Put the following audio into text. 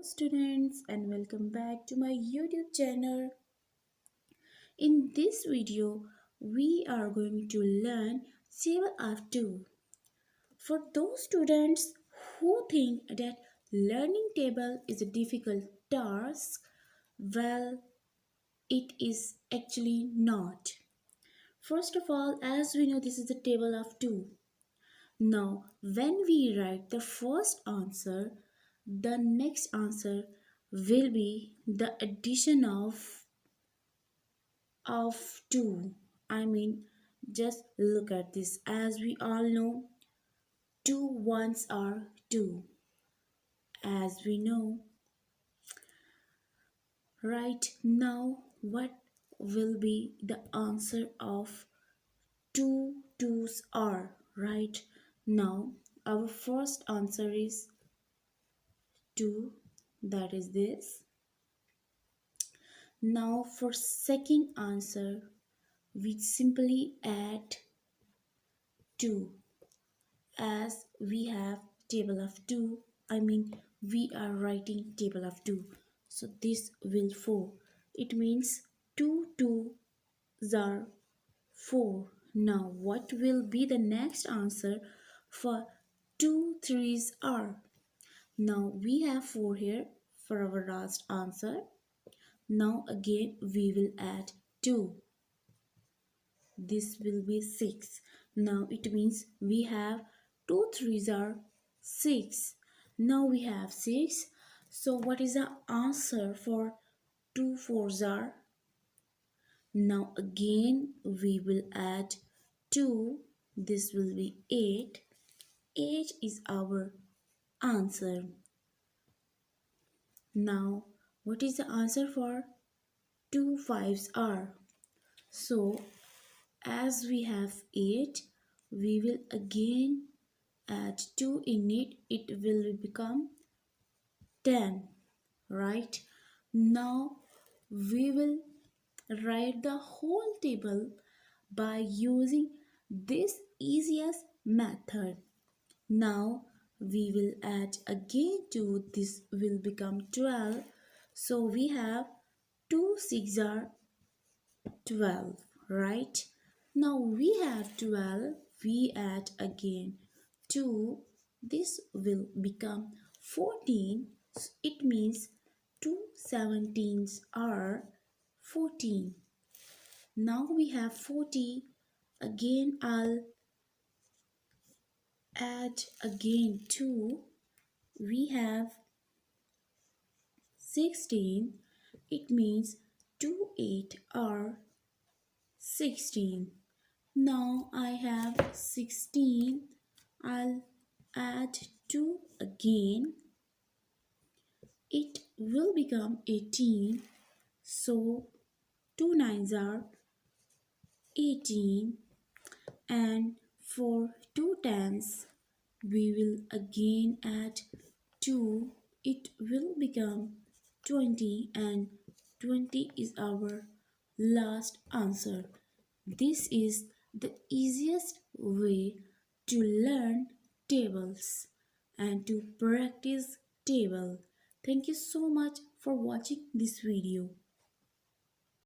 Students, and welcome back to my YouTube channel. In this video we are going to learn table of 2. For those students who think that learning table is a difficult task, well, it is actually not. First of all, as we know, this is the table of 2. Now when we write the first answer, the next answer will be the addition of 2. I mean, just look at this. As we all know, 2 ones are 2. As we know, right now, what will be the answer of 2 twos are? Right now, our first answer is 2, that is this. Now for second answer, we simply add 2. As we have table of 2, I mean we are writing table of 2, so this will 4. It means 2 2s are 4. Now what will be the next answer for 2 3s are? Now we have 4 here for our last answer. Now again we will add 2. This will be 6. Now it means we have 2 3s are 6. Now we have 6. So what is the answer for 2 4s are? Now again we will add 2. This will be 8. 8 is our answer. Now what is the answer for 2 5s are? So as we have 8, we will again add 2 in it. It will become 10, right? Now we will write the whole table by using this easiest method. Now we will add again 2. This will become 12. So we have 2 6 are 12, right? Now we have 12, we add again 2, this will become 14. It means 2 17s are 14. Now we have 40, again I'll add again 2, we have 16. It means 2 8 are 16. Now I have 16. I'll add 2 again. It will become 18. So 2 9s are 18. And for 2 10s, we will again add 2. It will become 20, and 20 is our last answer. This is the easiest way to learn tables and to practice table. Thank you so much for watching this video.